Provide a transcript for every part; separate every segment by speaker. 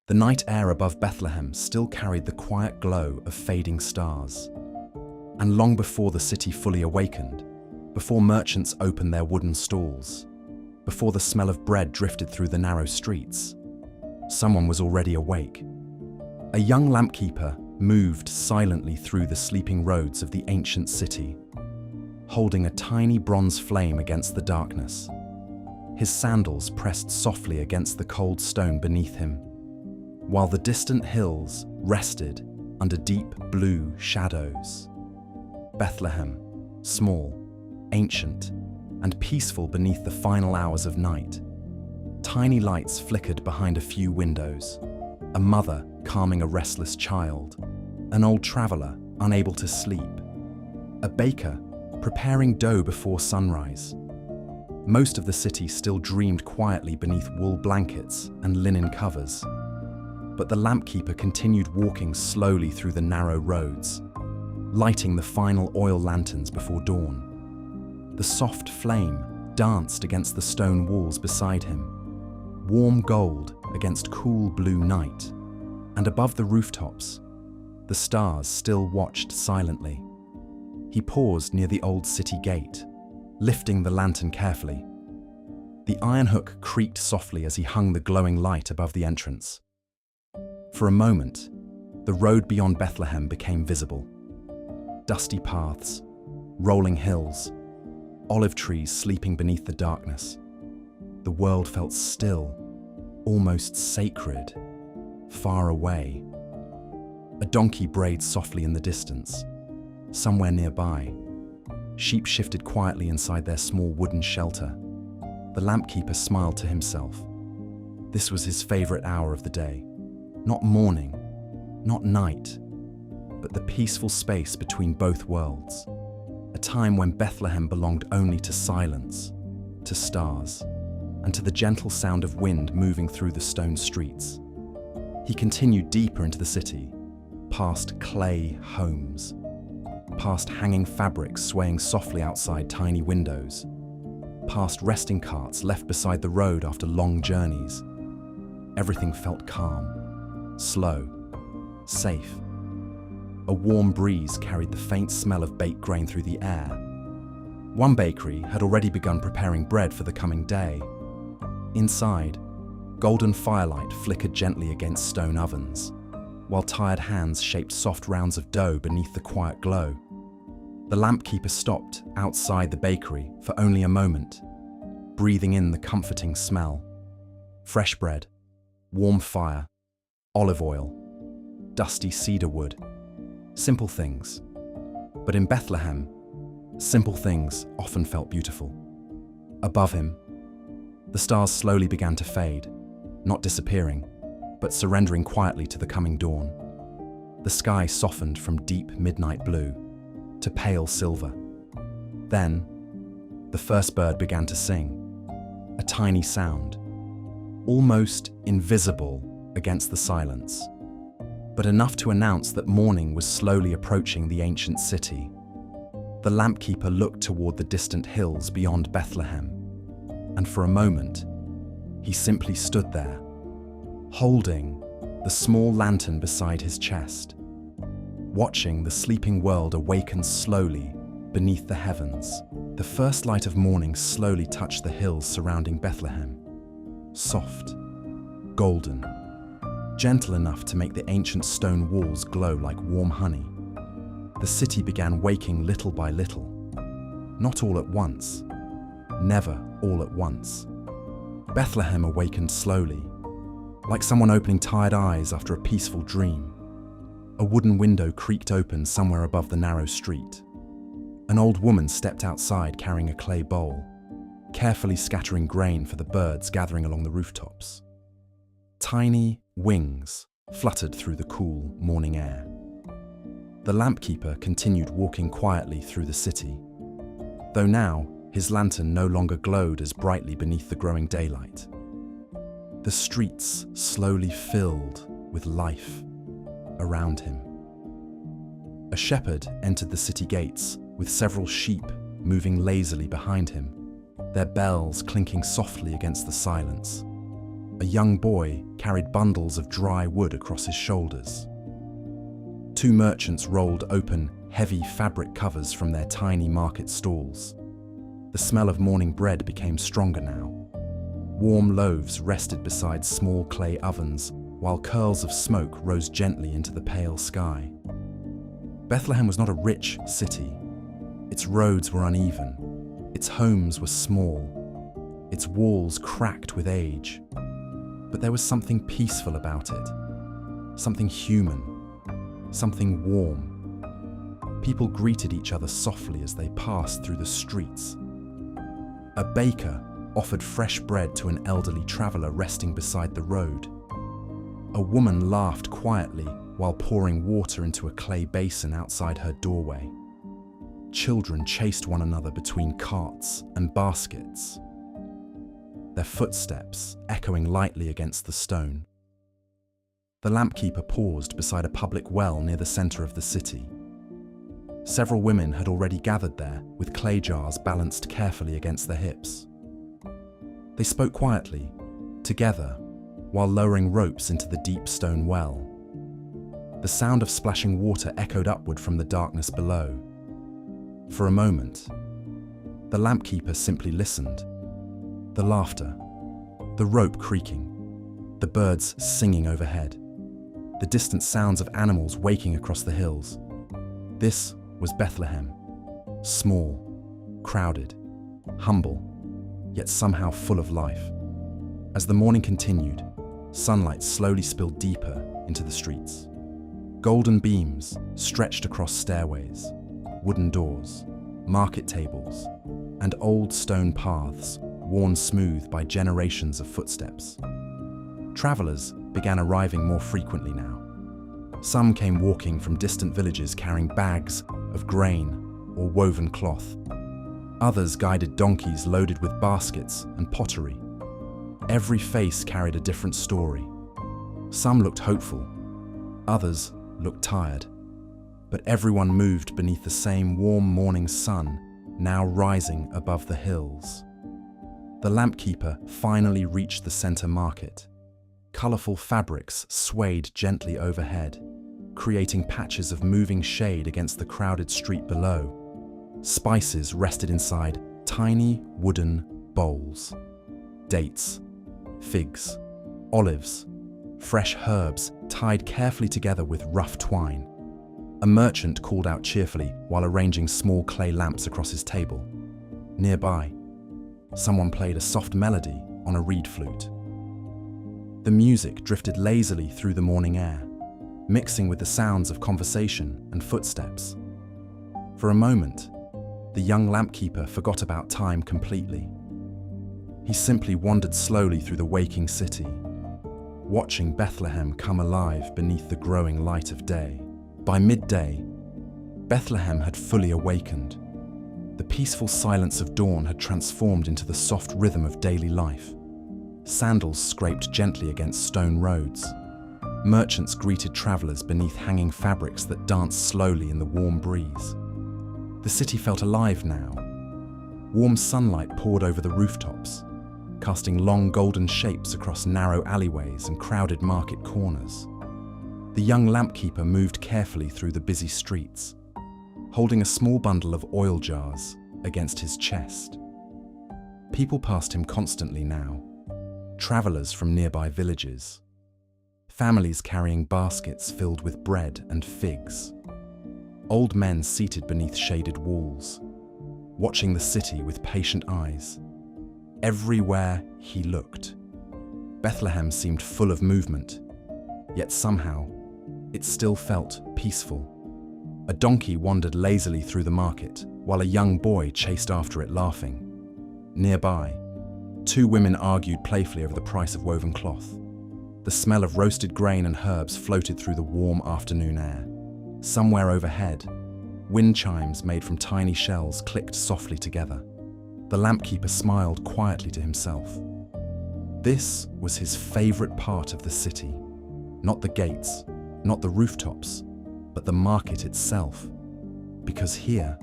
Speaker 1: The night air above Bethlehem still carried the quiet glow of fading stars. And long before the city fully awakened, before merchants opened their wooden stalls, before the smell of bread drifted through the narrow streets, someone was already awake. A young lampkeeper moved silently through the sleeping roads of the ancient city, holding a tiny bronze flame against the darkness. His sandals pressed softly against the cold stone beneath him, while the distant hills rested under deep blue shadows. Bethlehem, small, ancient, and peaceful beneath the final hours of night. Tiny lights flickered behind a few windows, a mother calming a restless child, an old traveler unable to sleep, a baker preparing dough before sunrise. Most of the city still dreamed quietly beneath wool blankets and linen covers, but the lampkeeper continued walking slowly through the narrow roads, lighting the final oil lanterns before dawn. The soft flame danced against the stone walls beside him, warm gold against cool blue night, and above the rooftops, the stars still watched silently. He paused near the old city gate, lifting the lantern carefully. The iron hook creaked softly as he hung the glowing light above the entrance. For a moment, the road beyond Bethlehem became visible. Dusty paths, rolling hills, olive trees sleeping beneath the darkness. The world felt still, almost sacred, far away. A donkey brayed softly in the distance. Somewhere nearby, sheep shifted quietly inside their small wooden shelter. The lampkeeper smiled to himself. This was his favorite hour of the day. Not morning, not night, but the peaceful space between both worlds. A time when Bethlehem belonged only to silence, to stars, and to the gentle sound of wind moving through the stone streets. He continued deeper into the city, past clay homes, past hanging fabrics swaying softly outside tiny windows, past resting carts left beside the road after long journeys. Everything felt calm, slow, safe. A warm breeze carried the faint smell of baked grain through the air. One bakery had already begun preparing bread for the coming day. Inside, golden firelight flickered gently against stone ovens, while tired hands shaped soft rounds of dough beneath the quiet glow. The lampkeeper stopped outside the bakery for only a moment, breathing in the comforting smell. Fresh bread, warm fire, olive oil, dusty cedar wood. Simple things. But in Bethlehem, simple things often felt beautiful. Above him, the stars slowly began to fade, not disappearing, but surrendering quietly to the coming dawn. The sky softened from deep midnight blue to pale silver. Then, the first bird began to sing, a tiny sound, almost invisible against the silence, but enough to announce that morning was slowly approaching the ancient city. The lampkeeper looked toward the distant hills beyond Bethlehem, and for a moment, he simply stood there, holding the small lantern beside his chest, watching the sleeping world awaken slowly beneath the heavens. The first light of morning slowly touched the hills surrounding Bethlehem, soft, golden, gentle enough to make the ancient stone walls glow like warm honey. The city began waking little by little, not all at once, never all at once. Bethlehem awakened slowly, like someone opening tired eyes after a peaceful dream. A wooden window creaked open somewhere above the narrow street. An old woman stepped outside carrying a clay bowl, carefully scattering grain for the birds gathering along the rooftops. Tiny wings fluttered through the cool morning air. The lampkeeper continued walking quietly through the city, though now his lantern no longer glowed as brightly beneath the growing daylight. The streets slowly filled with life around him. A shepherd entered the city gates with several sheep moving lazily behind him, their bells clinking softly against the silence. A young boy carried bundles of dry wood across his shoulders. Two merchants rolled open heavy fabric covers from their tiny market stalls. The smell of morning bread became stronger now. Warm loaves rested beside small clay ovens, while curls of smoke rose gently into the pale sky. Bethlehem was not a rich city. Its roads were uneven. Its homes were small. Its walls cracked with age. But there was something peaceful about it. Something human. Something warm. People greeted each other softly as they passed through the streets. A baker offered fresh bread to an elderly traveler resting beside the road. A woman laughed quietly while pouring water into a clay basin outside her doorway. Children chased one another between carts and baskets, their footsteps echoing lightly against the stone. The lampkeeper paused beside a public well near the center of the city. Several women had already gathered there, with clay jars balanced carefully against their hips. They spoke quietly, together, while lowering ropes into the deep stone well. The sound of splashing water echoed upward from the darkness below. For a moment, the lampkeeper simply listened. The laughter, the rope creaking, the birds singing overhead, the distant sounds of animals waking across the hills. This was Bethlehem, small, crowded, humble, yet somehow full of life. As the morning continued, sunlight slowly spilled deeper into the streets. Golden beams stretched across stairways, wooden doors, market tables, and old stone paths worn smooth by generations of footsteps. Travelers began arriving more frequently now. Some came walking from distant villages carrying bags of grain or woven cloth. Others guided donkeys loaded with baskets and pottery. Every face carried a different story. Some looked hopeful, others looked tired, but everyone moved beneath the same warm morning sun now rising above the hills. The lampkeeper finally reached the center market. Colorful fabrics swayed gently overhead, creating patches of moving shade against the crowded street below. Spices rested inside tiny wooden bowls. Dates, figs, olives, fresh herbs tied carefully together with rough twine. A merchant called out cheerfully while arranging small clay lamps across his table. Nearby, someone played a soft melody on a reed flute. The music drifted lazily through the morning air, mixing with the sounds of conversation and footsteps. For a moment, the young lampkeeper forgot about time completely. He simply wandered slowly through the waking city, watching Bethlehem come alive beneath the growing light of day. By midday, Bethlehem had fully awakened. The peaceful silence of dawn had transformed into the soft rhythm of daily life. Sandals scraped gently against stone roads. Merchants greeted travelers beneath hanging fabrics that danced slowly in the warm breeze. The city felt alive now. Warm sunlight poured over the rooftops, casting long golden shapes across narrow alleyways and crowded market corners. The young lampkeeper moved carefully through the busy streets, holding a small bundle of oil jars against his chest. People passed him constantly now, travelers from nearby villages, families carrying baskets filled with bread and figs, old men seated beneath shaded walls, watching the city with patient eyes. Everywhere he looked, Bethlehem seemed full of movement, yet somehow it still felt peaceful. A donkey wandered lazily through the market, while a young boy chased after it laughing. Nearby, two women argued playfully over the price of woven cloth. The smell of roasted grain and herbs floated through the warm afternoon air. Somewhere overhead, wind chimes made from tiny shells clicked softly together. The lampkeeper smiled quietly to himself. This was his favorite part of the city. Not the gates, not the rooftops, but the market itself. Because here,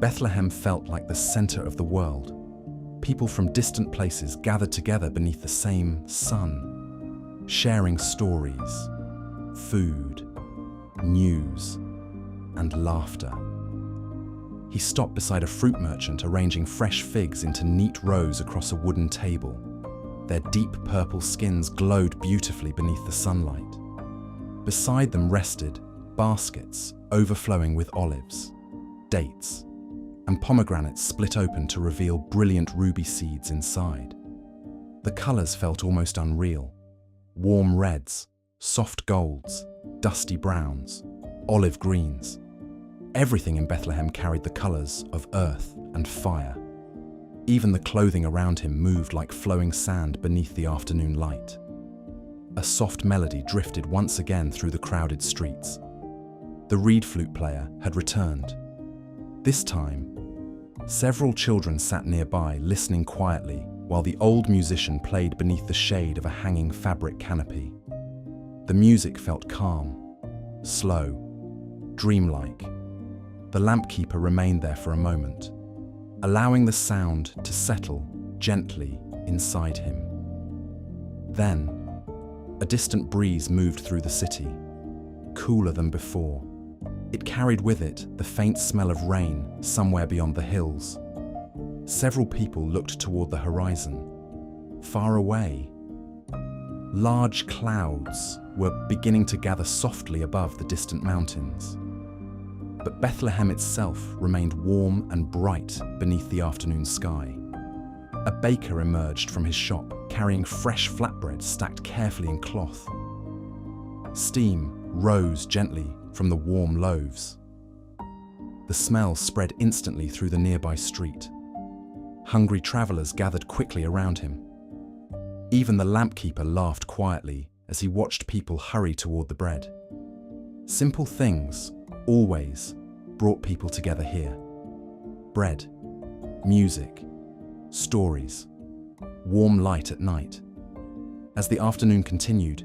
Speaker 1: Bethlehem felt like the center of the world, People from distant places gathered together beneath the same sun, sharing stories, food, news, and laughter. He stopped beside a fruit merchant arranging fresh figs into neat rows across a wooden table. Their deep purple skins glowed beautifully beneath the sunlight. Beside them rested baskets overflowing with olives, dates, and pomegranates split open to reveal brilliant ruby seeds inside. The colors felt almost unreal. Warm reds, soft golds, dusty browns, olive greens. Everything in Bethlehem carried the colors of earth and fire. Even the clothing around him moved like flowing sand beneath the afternoon light. A soft melody drifted once again through the crowded streets. The reed flute player had returned. This time, several children sat nearby, listening quietly, while the old musician played beneath the shade of a hanging fabric canopy. The music felt calm, slow, dreamlike. The lamp keeper remained there for a moment, allowing the sound to settle gently inside him. Then, a distant breeze moved through the city, cooler than before. It carried with it the faint smell of rain somewhere beyond the hills. Several people looked toward the horizon. Far away, large clouds were beginning to gather softly above the distant mountains. But Bethlehem itself remained warm and bright beneath the afternoon sky. A baker emerged from his shop, carrying fresh flatbread stacked carefully in cloth. Steam rose gently from the warm loaves. The smell spread instantly through the nearby street. Hungry travelers gathered quickly around him. Even the lamp keeper laughed quietly as he watched people hurry toward the bread. Simple things always brought people together here. Bread, music, stories, warm light at night. As the afternoon continued,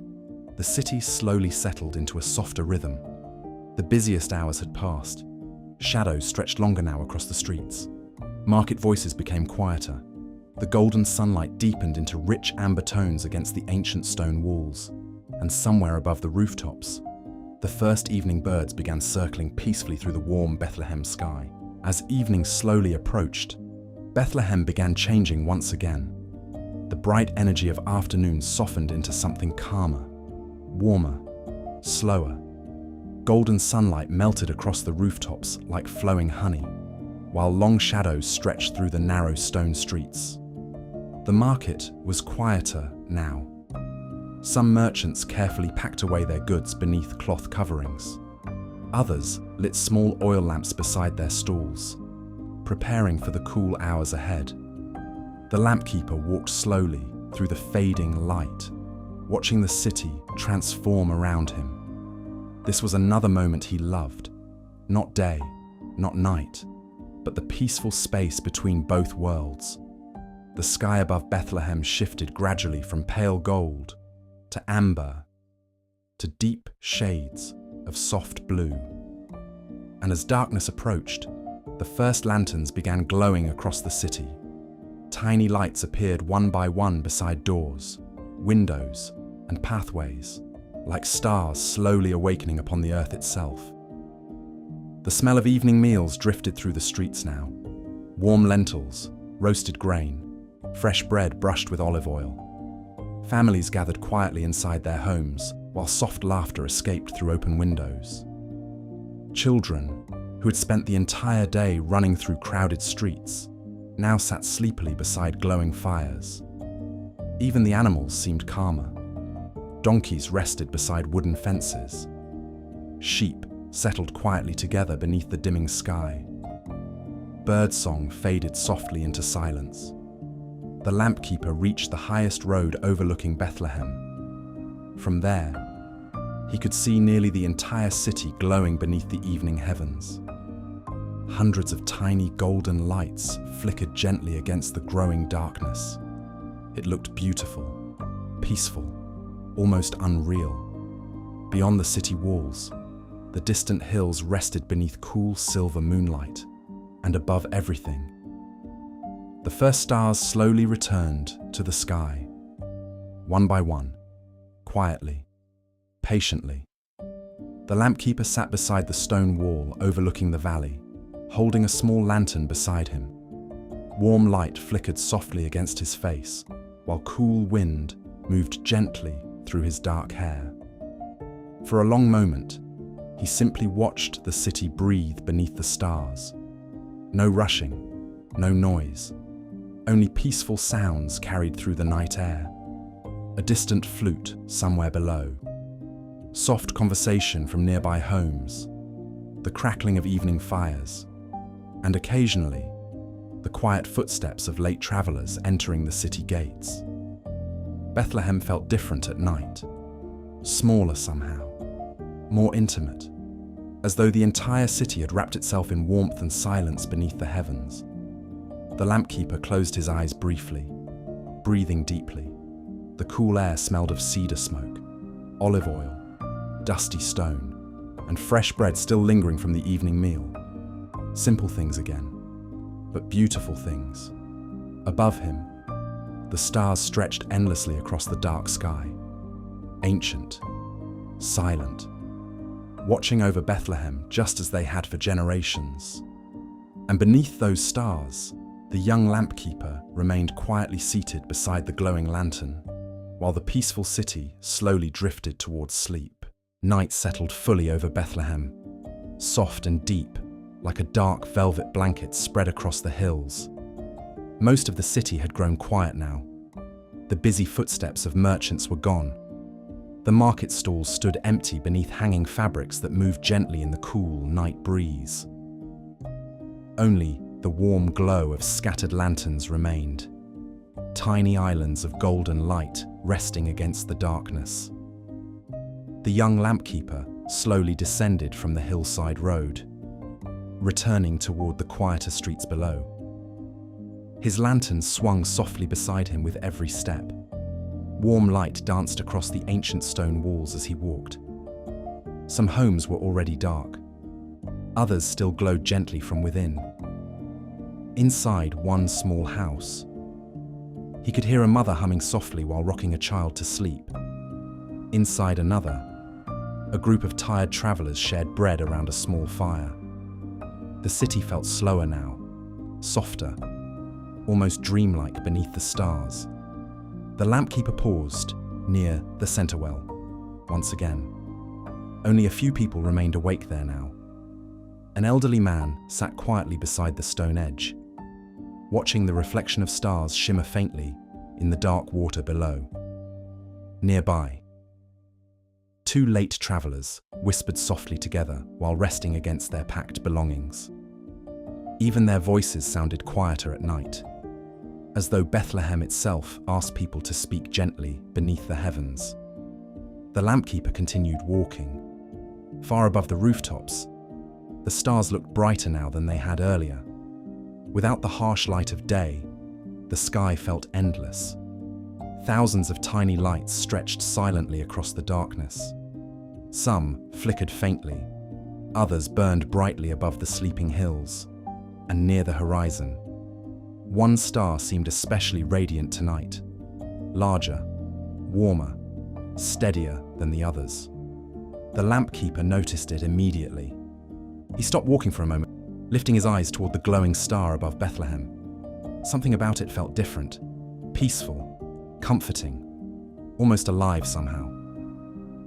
Speaker 1: the city slowly settled into a softer rhythm. The busiest hours had passed. Shadows stretched longer now across the streets. Market voices became quieter. The golden sunlight deepened into rich amber tones against the ancient stone walls. And somewhere above the rooftops, the first evening birds began circling peacefully through the warm Bethlehem sky. As evening slowly approached, Bethlehem began changing once again. The bright energy of afternoon softened into something calmer, warmer, slower. Golden sunlight melted across the rooftops like flowing honey, while long shadows stretched through the narrow stone streets. The market was quieter now. Some merchants carefully packed away their goods beneath cloth coverings. Others lit small oil lamps beside their stalls, preparing for the cool hours ahead. The lamp keeper walked slowly through the fading light, watching the city transform around him. This was another moment he loved. Not day, not night, but the peaceful space between both worlds. The sky above Bethlehem shifted gradually from pale gold to amber to deep shades of soft blue. And as darkness approached, the first lanterns began glowing across the city. Tiny lights appeared one by one beside doors, windows, and pathways, like stars slowly awakening upon the earth itself. The smell of evening meals drifted through the streets now. Warm lentils, roasted grain, fresh bread brushed with olive oil. Families gathered quietly inside their homes, while soft laughter escaped through open windows. Children, who had spent the entire day running through crowded streets, now sat sleepily beside glowing fires. Even the animals seemed calmer. Donkeys rested beside wooden fences. Sheep settled quietly together beneath the dimming sky. Birdsong faded softly into silence. The lamp keeper reached the highest road overlooking Bethlehem. From there, he could see nearly the entire city glowing beneath the evening heavens. Hundreds of tiny golden lights flickered gently against the growing darkness. It looked beautiful, peaceful, almost unreal. Beyond the city walls, the distant hills rested beneath cool silver moonlight, and above everything, The first stars slowly returned to the sky, one by one, quietly, patiently. The lampkeeper sat beside the stone wall overlooking the valley, holding a small lantern beside him. Warm light flickered softly against his face, while cool wind moved gently through his dark hair. For a long moment, he simply watched the city breathe beneath the stars. No rushing, no noise, only peaceful sounds carried through the night air. A distant flute somewhere below, soft conversation from nearby homes, the crackling of evening fires, and occasionally, the quiet footsteps of late travelers entering the city gates. Bethlehem felt different at night, smaller somehow, more intimate, as though the entire city had wrapped itself in warmth and silence beneath the heavens. The lampkeeper closed his eyes briefly, breathing deeply. The cool air smelled of cedar smoke, olive oil, dusty stone, and fresh bread still lingering from the evening meal. Simple things again, but beautiful things. Above him, the stars stretched endlessly across the dark sky, ancient, silent, watching over Bethlehem just as they had for generations. And beneath those stars, the young lampkeeper remained quietly seated beside the glowing lantern, while the peaceful city slowly drifted towards sleep. Night settled fully over Bethlehem, soft and deep, like a dark velvet blanket spread across the hills. Most of the city had grown quiet now. The busy footsteps of merchants were gone. The market stalls stood empty beneath hanging fabrics that moved gently in the cool night breeze. Only the warm glow of scattered lanterns remained, tiny islands of golden light resting against the darkness. The young lampkeeper slowly descended from the hillside road, returning toward the quieter streets below. His lantern swung softly beside him with every step. Warm light danced across the ancient stone walls as he walked. Some homes were already dark. Others still glowed gently from within. Inside one small house, he could hear a mother humming softly while rocking a child to sleep. Inside another, a group of tired travelers shared bread around a small fire. The city felt slower now, softer, almost dreamlike beneath the stars. The lampkeeper paused near the center well once again. Only a few people remained awake there now. An elderly man sat quietly beside the stone edge, watching the reflection of stars shimmer faintly in the dark water below. Nearby, two late travelers whispered softly together while resting against their packed belongings. Even their voices sounded quieter at night, as though Bethlehem itself asked people to speak gently beneath the heavens. The lampkeeper continued walking. Far above the rooftops, the stars looked brighter now than they had earlier. Without the harsh light of day, the sky felt endless. Thousands of tiny lights stretched silently across the darkness. Some flickered faintly, others burned brightly above the sleeping hills and near the horizon. One star seemed especially radiant tonight, larger, warmer, steadier than the others. The lampkeeper noticed it immediately. He stopped walking for a moment, lifting his eyes toward the glowing star above Bethlehem. Something about it felt different, peaceful, comforting, almost alive somehow.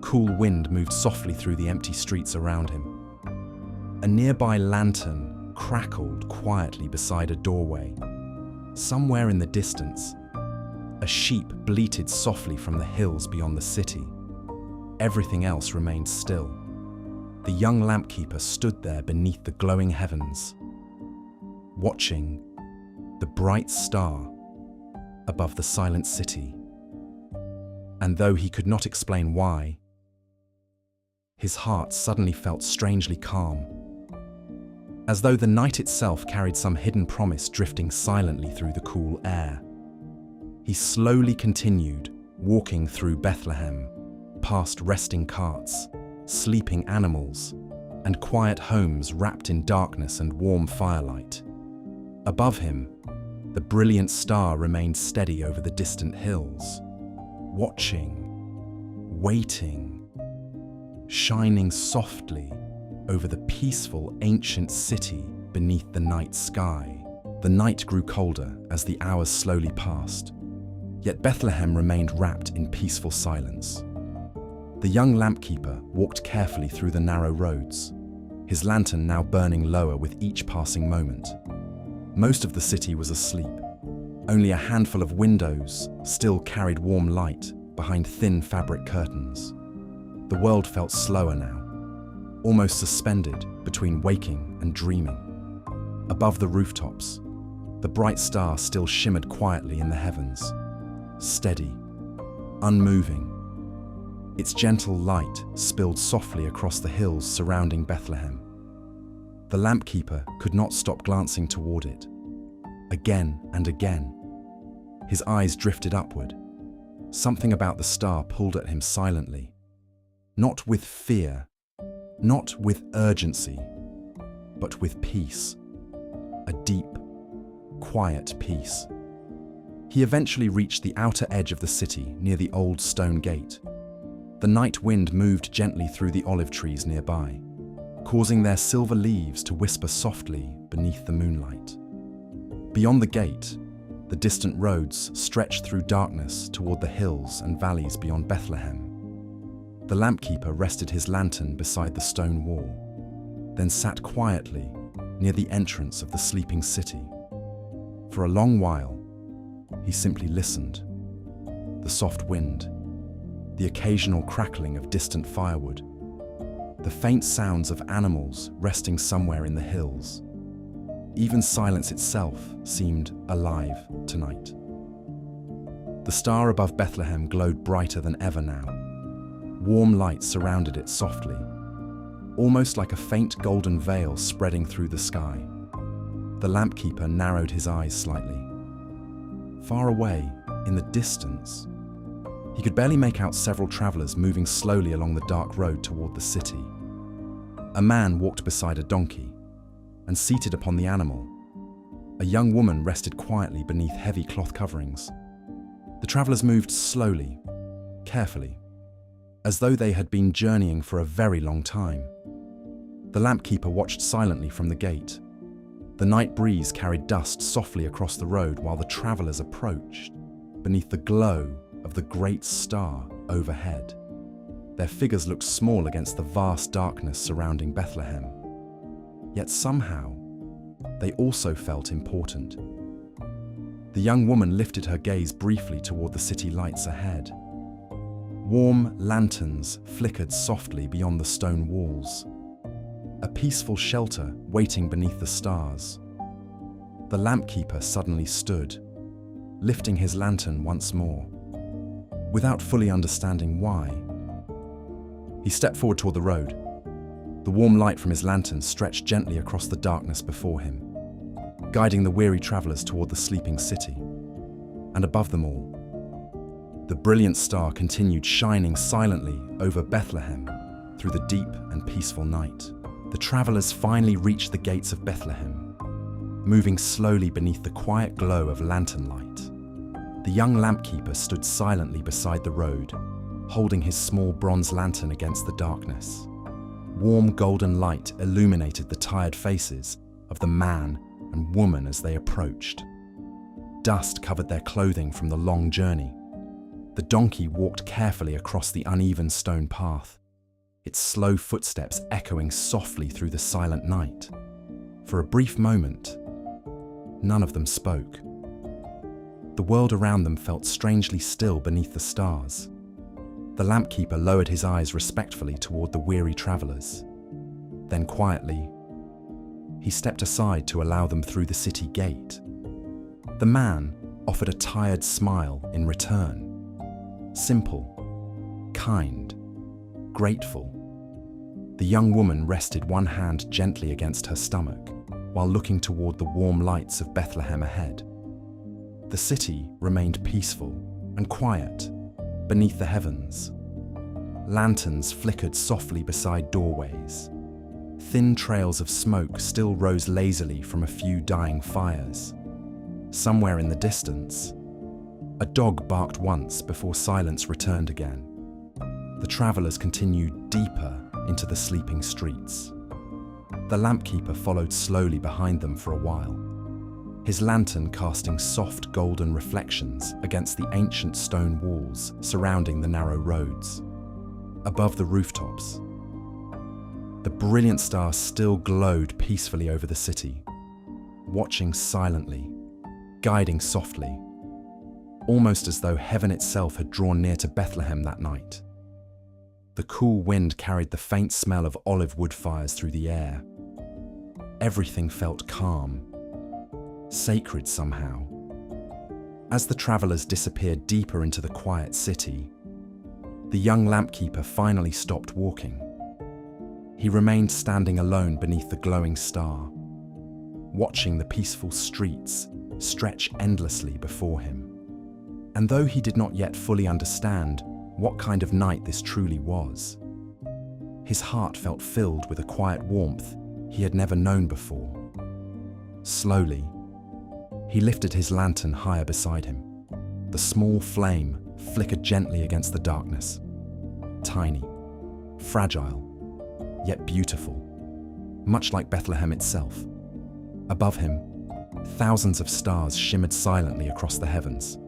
Speaker 1: Cool wind moved softly through the empty streets around him. A nearby lantern crackled quietly beside a doorway. Somewhere in the distance, a sheep bleated softly from the hills beyond the city. Everything else remained still. The young lampkeeper stood there beneath the glowing heavens, watching the bright star above the silent city. And though he could not explain why, his heart suddenly felt strangely calm, as though the night itself carried some hidden promise drifting silently through the cool air. He slowly continued, walking through Bethlehem, past resting carts, sleeping animals, and quiet homes wrapped in darkness and warm firelight. Above him, The brilliant star remained steady over the distant hills, watching, waiting, shining softly over the peaceful ancient city beneath the night sky. The night grew colder as the hours slowly passed, yet Bethlehem remained wrapped in peaceful silence. The young lampkeeper walked carefully through the narrow roads, his lantern now burning lower with each passing moment. Most of the city was asleep. Only a handful of windows still carried warm light behind thin fabric curtains. The world felt slower now, almost suspended between waking and dreaming. Above the rooftops, the bright star still shimmered quietly in the heavens, steady, unmoving. Its gentle light spilled softly across the hills surrounding Bethlehem. The lampkeeper could not stop glancing toward it. Again and again, his eyes drifted upward. Something about the star pulled at him silently, not with fear, not with urgency, but with peace, a deep, quiet peace. He eventually reached the outer edge of the city near the old stone gate. The night wind moved gently through the olive trees nearby, causing their silver leaves to whisper softly beneath the moonlight. Beyond the gate, the distant roads stretched through darkness toward the hills and valleys beyond Bethlehem. The lampkeeper rested his lantern beside the stone wall, then sat quietly near the entrance of the sleeping city. For a long while, he simply listened. The soft wind, the occasional crackling of distant firewood, the faint sounds of animals resting somewhere in the hills. Even silence itself seemed alive tonight. The star above Bethlehem glowed brighter than ever now. Warm light surrounded it softly, almost like a faint golden veil spreading through the sky. The lampkeeper narrowed his eyes slightly. Far away, in the distance, he could barely make out several travelers moving slowly along the dark road toward the city. A man walked beside a donkey, and seated upon the animal, a young woman rested quietly beneath heavy cloth coverings. The travelers moved slowly, carefully, as though they had been journeying for a very long time. The lampkeeper watched silently from the gate. The night breeze carried dust softly across the road while the travelers approached, beneath the glow of the great star overhead. Their figures looked small against the vast darkness surrounding Bethlehem. Yet somehow, they also felt important. The young woman lifted her gaze briefly toward the city lights ahead. Warm lanterns flickered softly beyond the stone walls, a peaceful shelter waiting beneath the stars. The lampkeeper suddenly stood, lifting his lantern once more. Without fully understanding why, he stepped forward toward the road. The warm light from his lantern stretched gently across the darkness before him, guiding the weary travelers toward the sleeping city. And above them all, the brilliant star continued shining silently over Bethlehem through the deep and peaceful night. The travelers finally reached the gates of Bethlehem, moving slowly beneath the quiet glow of lantern light. The young lampkeeper stood silently beside the road, holding his small bronze lantern against the darkness. Warm golden light illuminated the tired faces of the man and woman as they approached. Dust covered their clothing from the long journey. The donkey walked carefully across the uneven stone path, its slow footsteps echoing softly through the silent night. For a brief moment, none of them spoke. The world around them felt strangely still beneath the stars. The lampkeeper lowered his eyes respectfully toward the weary travelers. Then quietly, he stepped aside to allow them through the city gate. The man offered a tired smile in return. Simple, kind, grateful. The young woman rested one hand gently against her stomach while looking toward the warm lights of Bethlehem ahead. The city remained peaceful and quiet beneath the heavens. Lanterns flickered softly beside doorways. Thin trails of smoke still rose lazily from a few dying fires. somewhere in the distance, a dog barked once before silence returned again. The travelers continued deeper into the sleeping streets. The lampkeeper followed slowly behind them for a while, his lantern casting soft golden reflections against the ancient stone walls surrounding the narrow roads. Above the rooftops, the brilliant stars still glowed peacefully over the city, watching silently, guiding softly, almost as though heaven itself had drawn near to Bethlehem that night. The cool wind carried the faint smell of olive wood fires through the air. Everything felt calm, sacred somehow. As the travelers disappeared deeper into the quiet city, the young lampkeeper finally stopped walking. He remained standing alone beneath the glowing star, watching the peaceful streets stretch endlessly before him. And though he did not yet fully understand what kind of night this truly was, his heart felt filled with a quiet warmth he had never known before. Slowly, he lifted his lantern higher beside him. The small flame flickered gently against the darkness. Tiny, fragile, yet beautiful, much like Bethlehem itself. Above him, thousands of stars shimmered silently across the heavens.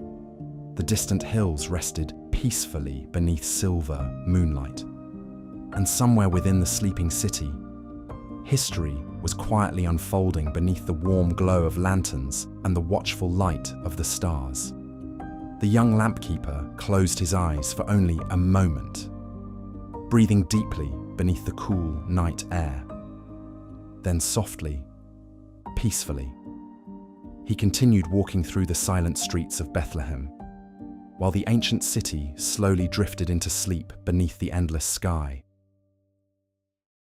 Speaker 1: The distant hills rested peacefully beneath silver moonlight. And somewhere within the sleeping city, history was quietly unfolding beneath the warm glow of lanterns and the watchful light of the stars. The young lampkeeper closed his eyes for only a moment, breathing deeply beneath the cool night air. Then softly, peacefully, he continued walking through the silent streets of Bethlehem, while the ancient city slowly drifted into sleep beneath the endless sky.